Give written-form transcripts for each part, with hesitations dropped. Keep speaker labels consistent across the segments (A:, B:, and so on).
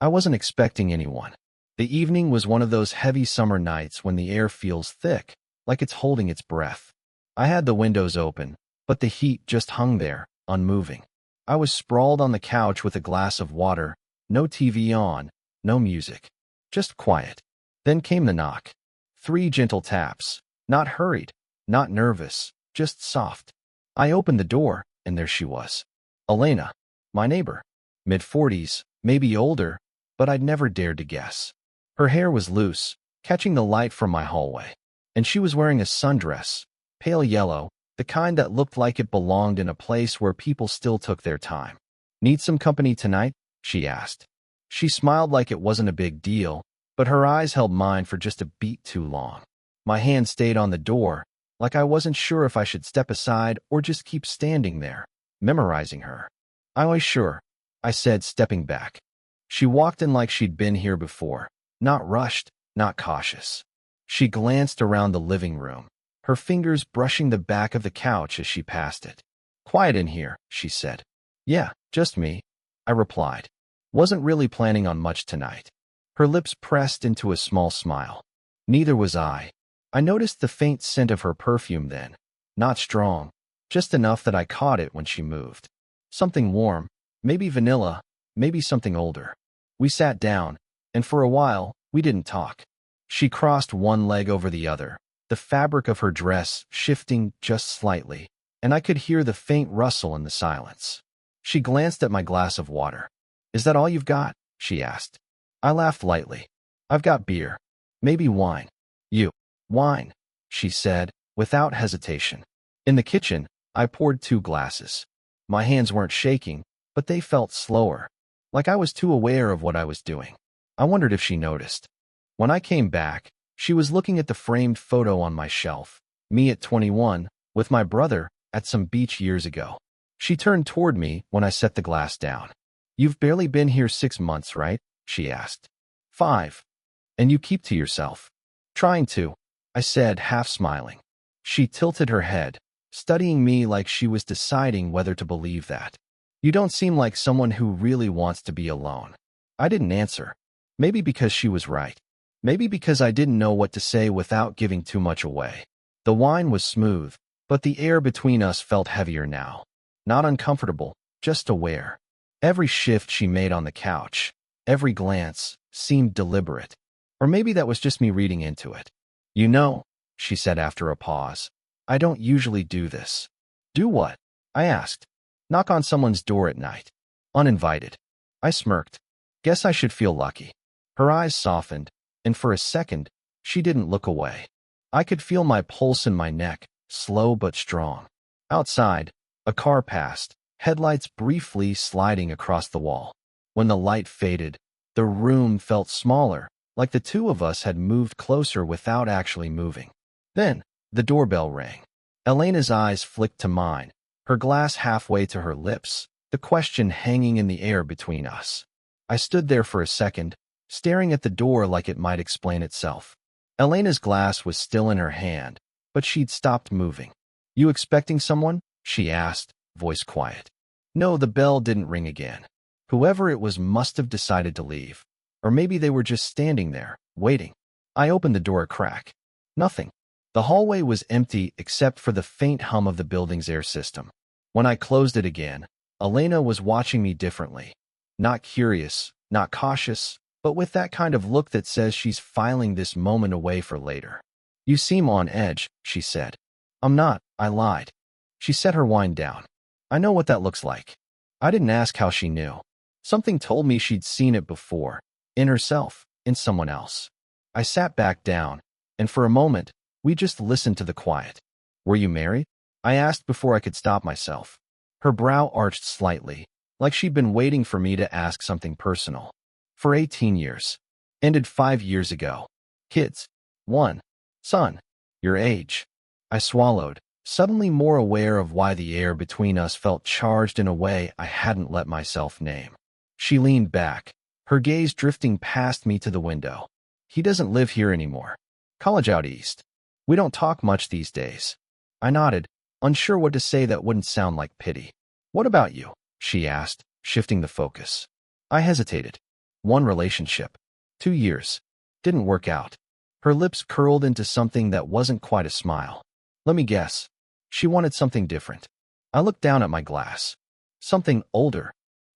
A: I wasn't expecting anyone. The evening was one of those heavy summer nights when the air feels thick, like it's holding its breath. I had the windows open, but the heat just hung there, unmoving. I was sprawled on the couch with a glass of water, no TV on, no music. Just quiet. Then came the knock. 3 gentle taps. Not hurried, not nervous, just soft. I opened the door, and there she was. Elena, my neighbor. Mid-40s, maybe older, but I'd never dared to guess. Her hair was loose, catching the light from my hallway, and she was wearing a sundress, pale yellow, the kind that looked like it belonged in a place where people still took their time. "Need some company tonight?" she asked. She smiled like it wasn't a big deal, but her eyes held mine for just a beat too long. My hand stayed on the door, like I wasn't sure if I should step aside or just keep standing there, memorizing her. "I was sure," I said, stepping back. She walked in like she'd been here before, not rushed, not cautious. She glanced around the living room, her fingers brushing the back of the couch as she passed it. "Quiet in here," she said. "Yeah, just me," I replied. Wasn't really planning on much tonight. Her lips pressed into a small smile. Neither was I. I noticed the faint scent of her perfume then. Not strong, just enough that I caught it when she moved. Something warm, maybe vanilla, maybe something older. We sat down, and for a while, we didn't talk. She crossed one leg over the other, the fabric of her dress shifting just slightly, and I could hear the faint rustle in the silence. She glanced at my glass of water. "Is that all you've got?" she asked. I laughed lightly. "I've got beer. Maybe wine." "You." "Wine," she said, without hesitation. In the kitchen, I poured 2 glasses. My hands weren't shaking, but they felt slower, like I was too aware of what I was doing. I wondered if she noticed. When I came back, she was looking at the framed photo on my shelf, me at 21, with my brother at some beach years ago. She turned toward me when I set the glass down. "You've barely been here 6 months, right?" she asked. 5. "And you keep to yourself." "Trying to," I said, half smiling. She tilted her head, studying me like she was deciding whether to believe that. "You don't seem like someone who really wants to be alone." I didn't answer. Maybe because she was right. Maybe because I didn't know what to say without giving too much away. The wine was smooth, but the air between us felt heavier now. Not uncomfortable, just aware. Every shift she made on the couch, every glance, seemed deliberate. Or maybe that was just me reading into it. "You know," she said after a pause, "I don't usually do this." "Do what?" I asked. "Knock on someone's door at night. Uninvited." I smirked. Guess I should feel lucky. Her eyes softened, and for a second, she didn't look away. I could feel my pulse in my neck, slow but strong. Outside, a car passed, headlights briefly sliding across the wall. When the light faded, the room felt smaller, like the 2 of us had moved closer without actually moving. Then, the doorbell rang. Elena's eyes flicked to mine, her glass halfway to her lips, the question hanging in the air between us. I stood there for a second, staring at the door like it might explain itself. Elena's glass was still in her hand, but she'd stopped moving. "You expecting someone?" she asked, voice quiet. No, the bell didn't ring again. Whoever it was must have decided to leave. Or maybe they were just standing there, waiting. I opened the door a crack. Nothing. The hallway was empty except for the faint hum of the building's air system. When I closed it again, Elena was watching me differently. Not curious, not cautious, but with that kind of look that says she's filing this moment away for later. "You seem on edge," she said. "I'm not," I lied. She set her wine down. "I know what that looks like." I didn't ask how she knew. Something told me she'd seen it before, in herself, in someone else. I sat back down, and for a moment, we just listened to the quiet. "Were you married?" I asked before I could stop myself. Her brow arched slightly, like she'd been waiting for me to ask something personal. "For 18 years. Ended 5 years ago. Kids. 1. Son. Your age." I swallowed, suddenly more aware of why the air between us felt charged in a way I hadn't let myself name. She leaned back, her gaze drifting past me to the window. "He doesn't live here anymore. College out east. We don't talk much these days." I nodded, unsure what to say that wouldn't sound like pity. "What about you?" she asked, shifting the focus. I hesitated. 1 relationship. 2 years. Didn't work out. Her lips curled into something that wasn't quite a smile. Let me guess. She wanted something different. I looked down at my glass. Something older.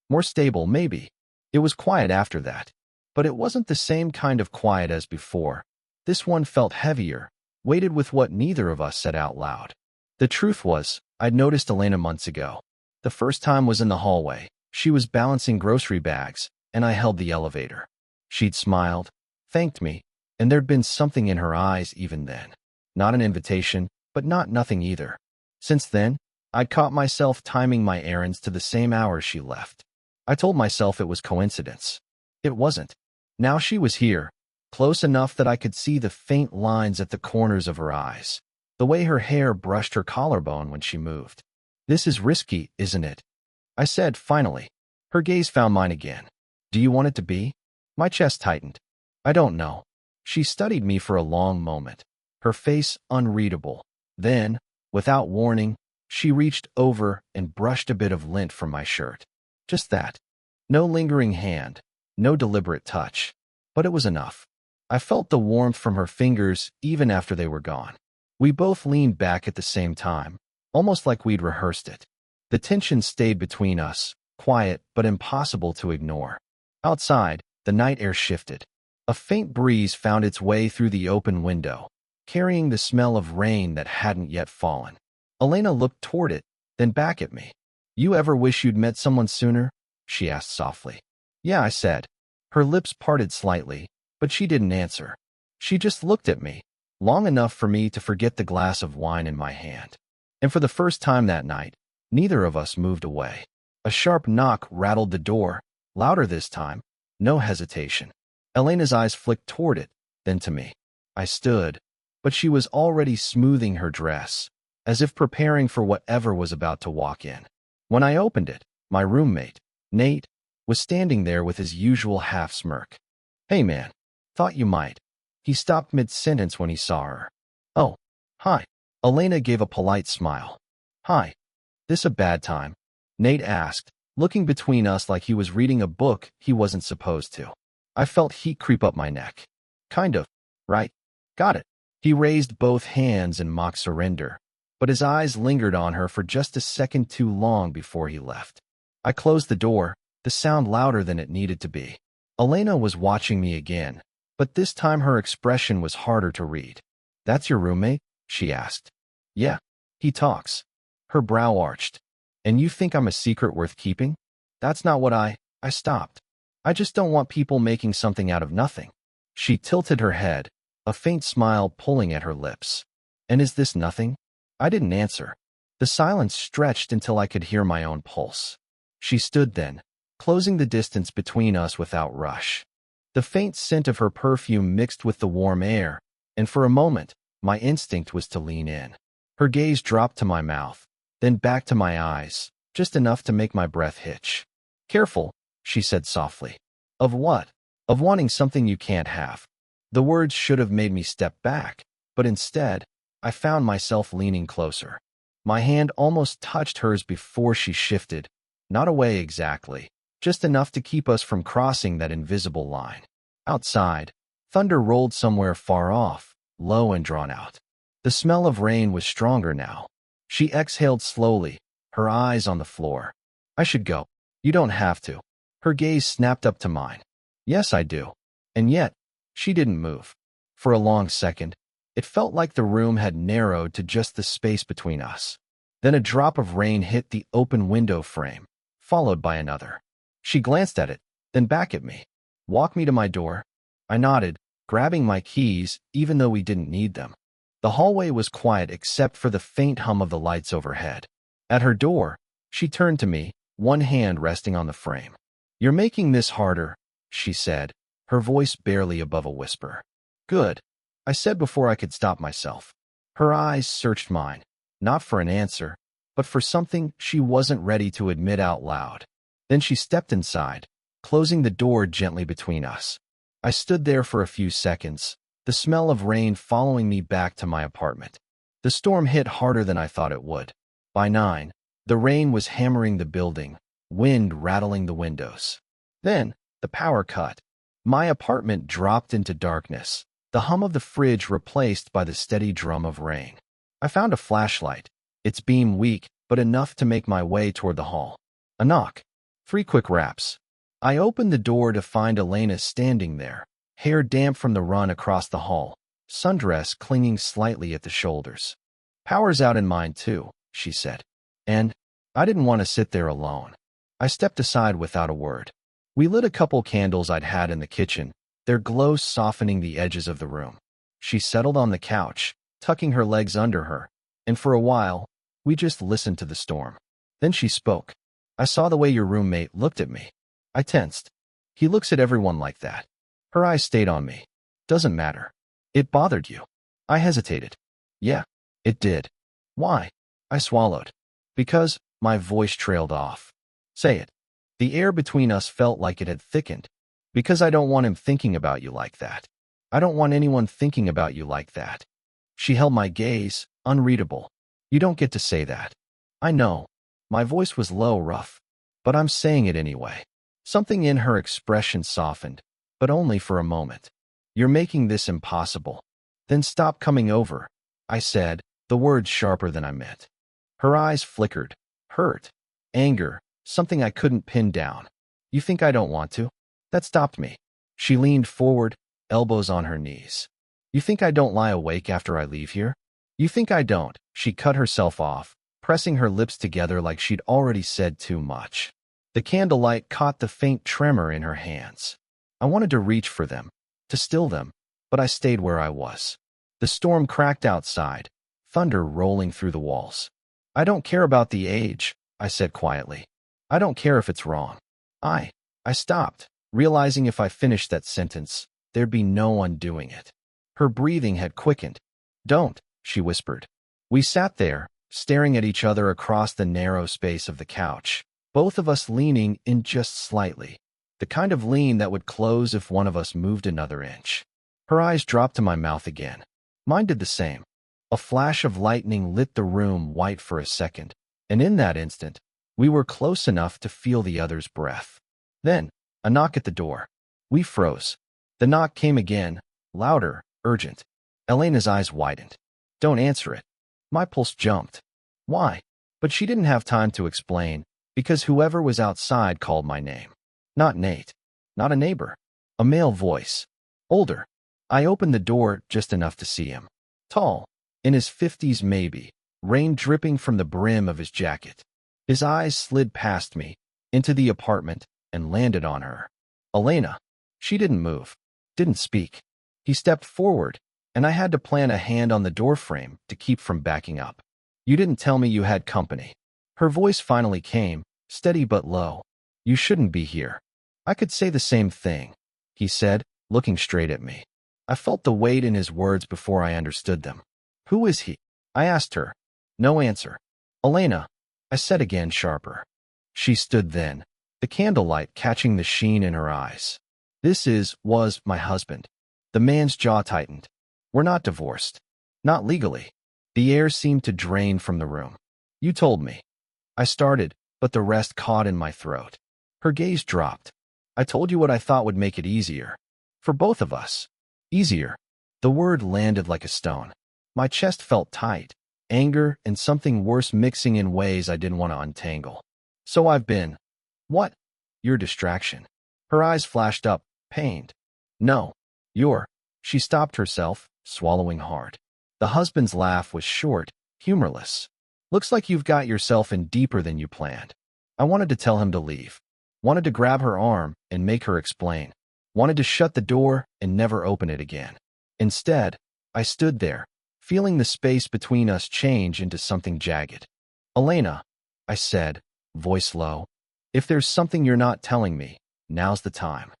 A: More stable, maybe. It was quiet after that. But it wasn't the same kind of quiet as before. This one felt heavier, weighted with what neither of us said out loud. The truth was, I'd noticed Elena months ago. The first time was in the hallway. She was balancing grocery bags, and I held the elevator. She'd smiled, thanked me, and there'd been something in her eyes even then. Not an invitation, but not nothing either. Since then, I'd caught myself timing my errands to the same hour she left. I told myself it was coincidence. It wasn't. Now she was here, close enough that I could see the faint lines at the corners of her eyes, the way her hair brushed her collarbone when she moved. This is risky, isn't it? I said finally. Her gaze found mine again. Do you want it to be? My chest tightened. I don't know. She studied me for a long moment, her face unreadable. Then, without warning, she reached over and brushed a bit of lint from my shirt. Just that. No lingering hand, no deliberate touch. But it was enough. I felt the warmth from her fingers even after they were gone. We both leaned back at the same time, almost like we'd rehearsed it. The tension stayed between us, quiet but impossible to ignore. Outside, the night air shifted. A faint breeze found its way through the open window, carrying the smell of rain that hadn't yet fallen. Elena looked toward it, then back at me. You ever wish you'd met someone sooner? She asked softly. Yeah, I said. Her lips parted slightly, but she didn't answer. She just looked at me, long enough for me to forget the glass of wine in my hand. And for the first time that night, neither of us moved away. A sharp knock rattled the door, louder this time, no hesitation. Elena's eyes flicked toward it, then to me. I stood, but she was already smoothing her dress, as if preparing for whatever was about to walk in. When I opened it, my roommate, Nate, was standing there with his usual half-smirk. Hey man, thought you might. He stopped mid-sentence when he saw her. Oh, hi. Elena gave a polite smile. Hi. This a bad time? Nate asked, looking between us like he was reading a book he wasn't supposed to. I felt heat creep up my neck. Kind of, right? Got it. He raised both hands in mock surrender, but his eyes lingered on her for just a second too long before he left. I closed the door, the sound louder than it needed to be. Elena was watching me again, but this time her expression was harder to read. That's your roommate? She asked. Yeah, he talks. Her brow arched. And you think I'm a secret worth keeping? That's not what I stopped. I just don't want people making something out of nothing. She tilted her head, a faint smile pulling at her lips. And is this nothing? I didn't answer. The silence stretched until I could hear my own pulse. She stood then, closing the distance between us without rush. The faint scent of her perfume mixed with the warm air, and for a moment, my instinct was to lean in. Her gaze dropped to my mouth, then back to my eyes, just enough to make my breath hitch. Careful, she said softly. Of what? Of wanting something you can't have. The words should have made me step back, but instead, I found myself leaning closer. My hand almost touched hers before she shifted, not away exactly, just enough to keep us from crossing that invisible line. Outside, thunder rolled somewhere far off, low and drawn out. The smell of rain was stronger now. She exhaled slowly, her eyes on the floor. I should go. You don't have to. Her gaze snapped up to mine. Yes, I do. And yet, she didn't move. For a long second, it felt like the room had narrowed to just the space between us. Then a drop of rain hit the open window frame, followed by another. She glanced at it, then back at me. Walk me to my door. I nodded, grabbing my keys, even though we didn't need them. The hallway was quiet except for the faint hum of the lights overhead. At her door, she turned to me, one hand resting on the frame. You're making this harder, she said, her voice barely above a whisper. Good, I said before I could stop myself. Her eyes searched mine, not for an answer, but for something she wasn't ready to admit out loud. Then she stepped inside, closing the door gently between us. I stood there for a few seconds, the smell of rain following me back to my apartment. The storm hit harder than I thought it would. By 9, the rain was hammering the building, wind rattling the windows. Then, the power cut, My apartment dropped into darkness, the hum of the fridge replaced by the steady drum of rain. I found a flashlight, its beam weak, but enough to make my way toward the hall. A knock. 3 quick raps. I opened the door to find Elena standing there, hair damp from the run across the hall, sundress clinging slightly at the shoulders. "Power's out in mine too," she said. And I didn't want to sit there alone. I stepped aside without a word. We lit a couple candles I'd had in the kitchen, their glow softening the edges of the room. She settled on the couch, tucking her legs under her, and for a while, we just listened to the storm. Then she spoke. "I saw the way your roommate looked at me." I tensed. "He looks at everyone like that." Her eyes stayed on me. "Doesn't matter." "It bothered you." I hesitated. "Yeah, it did." "Why?" I swallowed. "Because," my voice trailed off. "Say it." The air between us felt like it had thickened. "Because I don't want him thinking about you like that. I don't want anyone thinking about you like that." She held my gaze, unreadable. "You don't get to say that." "I know." My voice was low, rough. "But I'm saying it anyway." Something in her expression softened, but only for a moment. "You're making this impossible." "Then stop coming over," I said, the words sharper than I meant. Her eyes flickered. Hurt. Anger. Something I couldn't pin down. "You think I don't want to?" That stopped me. She leaned forward, elbows on her knees. "You think I don't lie awake after I leave here?" "You think I don't?" She cut herself off, pressing her lips together like she'd already said too much. The candlelight caught the faint tremor in her hands. I wanted to reach for them, to still them, but I stayed where I was. The storm cracked outside, thunder rolling through the walls. "I don't care about the age," I said quietly. "I don't care if it's wrong." I stopped, realizing if I finished that sentence, there'd be no undoing it. Her breathing had quickened. "Don't," she whispered. We sat there, staring at each other across the narrow space of the couch, both of us leaning in just slightly, the kind of lean that would close if one of us moved another inch. Her eyes dropped to my mouth again. Mine did the same. A flash of lightning lit the room white for a second, and in that instant, we were close enough to feel the other's breath. Then, a knock at the door. We froze. The knock came again, louder, urgent. Elena's eyes widened. "Don't answer it." My pulse jumped. "Why?" But she didn't have time to explain, because whoever was outside called my name. Not Nate. Not a neighbor. A male voice. Older. I opened the door just enough to see him. Tall. In his 50s maybe, rain dripping from the brim of his jacket. His eyes slid past me, into the apartment, and landed on her. "Elena." She didn't move, didn't speak. He stepped forward, and I had to plant a hand on the doorframe to keep from backing up. "You didn't tell me you had company." Her voice finally came, steady but low. "You shouldn't be here." "I could say the same thing," he said, looking straight at me. I felt the weight in his words before I understood them. "Who is he?" I asked her. No answer. "Elena," I said again, sharper. She stood then, the candlelight catching the sheen in her eyes. Was my husband." The man's jaw tightened. "We're not divorced. Not legally." The air seemed to drain from the room. "You told me." I started, but the rest caught in my throat. Her gaze dropped. "I told you what I thought would make it easier. For both of us." Easier. The word landed like a stone. My chest felt tight, anger and something worse mixing in ways I didn't want to untangle. "So I've been." "What?" "Your distraction." Her eyes flashed up, pained. "No. You're." She stopped herself, swallowing hard. The husband's laugh was short, humorless. "Looks like you've got yourself in deeper than you planned." I wanted to tell him to leave. Wanted to grab her arm and make her explain. Wanted to shut the door and never open it again. Instead, I stood there, feeling the space between us change into something jagged. "Elena," I said, voice low, "if there's something you're not telling me, now's the time."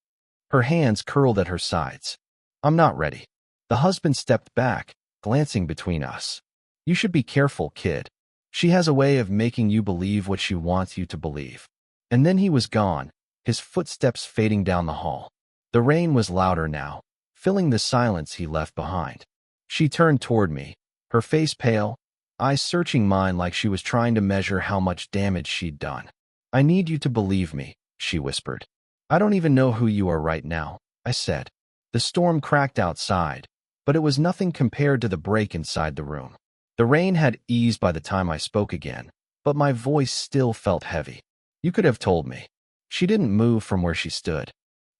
A: Her hands curled at her sides. "I'm not ready." The husband stepped back, glancing between us. "You should be careful, kid. She has a way of making you believe what she wants you to believe." And then he was gone, his footsteps fading down the hall. The rain was louder now, filling the silence he left behind. She turned toward me, her face pale, eyes searching mine like she was trying to measure how much damage she'd done. "I need you to believe me," she whispered. "I don't even know who you are right now, I said. The storm cracked outside, but it was nothing compared to the break inside the room. The rain had eased by the time I spoke again, but my voice still felt heavy. You could have told me. She didn't move from where she stood.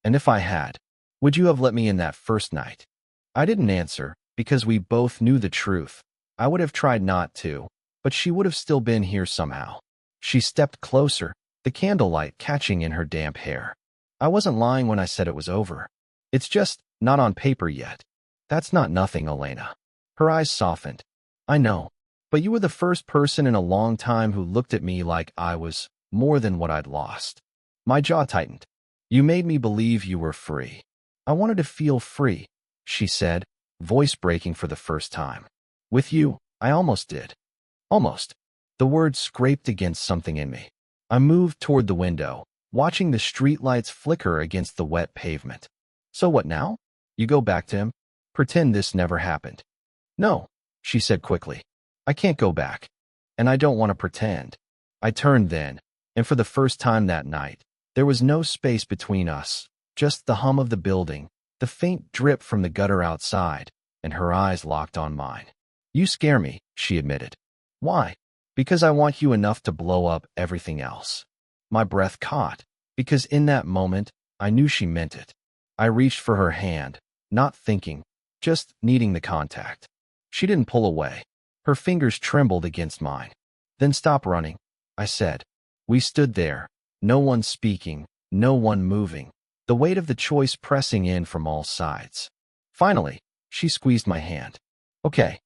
A: And if I had, would you have let me in that first night? I didn't answer, because we both knew the truth. I would have tried not to, but she would have still been here somehow. She stepped closer, the candlelight catching in her damp hair. I wasn't lying when I said it was over. It's just not on paper yet. That's not nothing, Elena. Her eyes softened. I know, but you were the first person in a long time who looked at me like I was more than what I'd lost. My jaw tightened. You made me believe you were free. I wanted to feel free, she said, voice breaking for the first time. With you, I almost did. Almost. The word scraped against something in me. I moved toward the window, watching the streetlights flicker against the wet pavement. So what now? You go back to him? Pretend this never happened. No, she said quickly. I can't go back. And I don't want to pretend. I turned then, and for the first time that night, there was no space between us, just the hum of the building, the faint drip from the gutter outside, and her eyes locked on mine. You scare me, she admitted. Why? Because I want you enough to blow up everything else. My breath caught, because in that moment, I knew she meant it. I reached for her hand, not thinking, just needing the contact. She didn't pull away. Her fingers trembled against mine. Then stop running, I said. We stood there, no one speaking, no one moving, the weight of the choice pressing in from all sides. Finally, she squeezed my hand. Okay.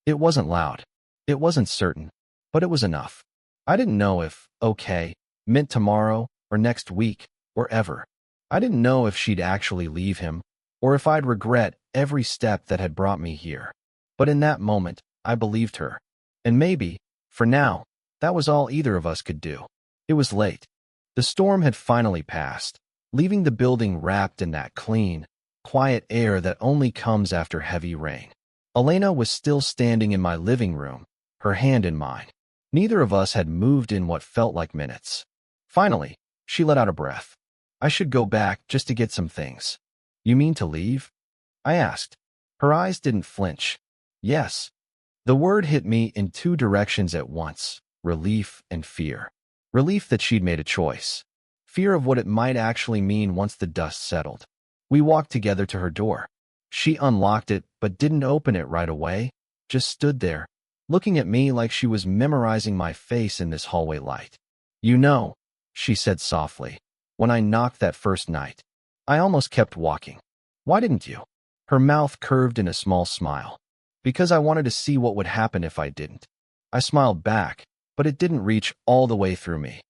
A: It wasn't loud. It wasn't certain, but it was enough. I didn't know if okay meant tomorrow or next week or ever. I didn't know if she'd actually leave him or if I'd regret every step that had brought me here. But in that moment, I believed her. And maybe, for now, that was all either of us could do. It was late. The storm had finally passed, leaving the building wrapped in that clean, quiet air that only comes after heavy rain. Elena was still standing in my living room, her hand in mine. Neither of us had moved in what felt like minutes. Finally, she let out a breath. I should go back just to get some things. You mean to leave? I asked. Her eyes didn't flinch. Yes. The word hit me in two directions at once, relief and fear. Relief that she'd made a choice. Fear of what it might actually mean once the dust settled. We walked together to her door. She unlocked it but didn't open it right away, just stood there, looking at me like she was memorizing my face in this hallway light. You know, she said softly, when I knocked that first night, I almost kept walking. Why didn't you? Her mouth curved in a small smile. Because I wanted to see what would happen if I didn't. I smiled back, but it didn't reach all the way through me.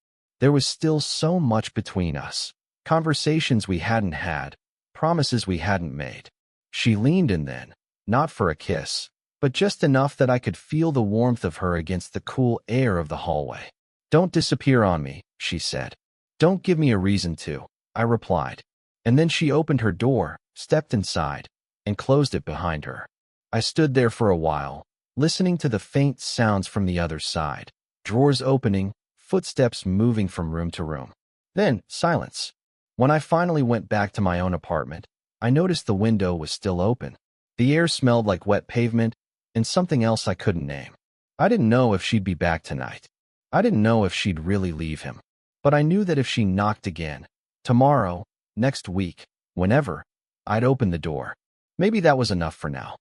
A: There was still so much between us. Conversations we hadn't had, promises we hadn't made. She leaned in then, not for a kiss, but just enough that I could feel the warmth of her against the cool air of the hallway. Don't disappear on me, she said. Don't give me a reason to, I replied. And then she opened her door, stepped inside, and closed it behind her. I stood there for a while, listening to the faint sounds from the other side, drawers opening, footsteps moving from room to room. Then, silence. When I finally went back to my own apartment, I noticed the window was still open. The air smelled like wet pavement and something else I couldn't name. I didn't know if she'd be back tonight. I didn't know if she'd really leave him. But I knew that if she knocked again, tomorrow, next week, whenever, I'd open the door. Maybe that was enough for now.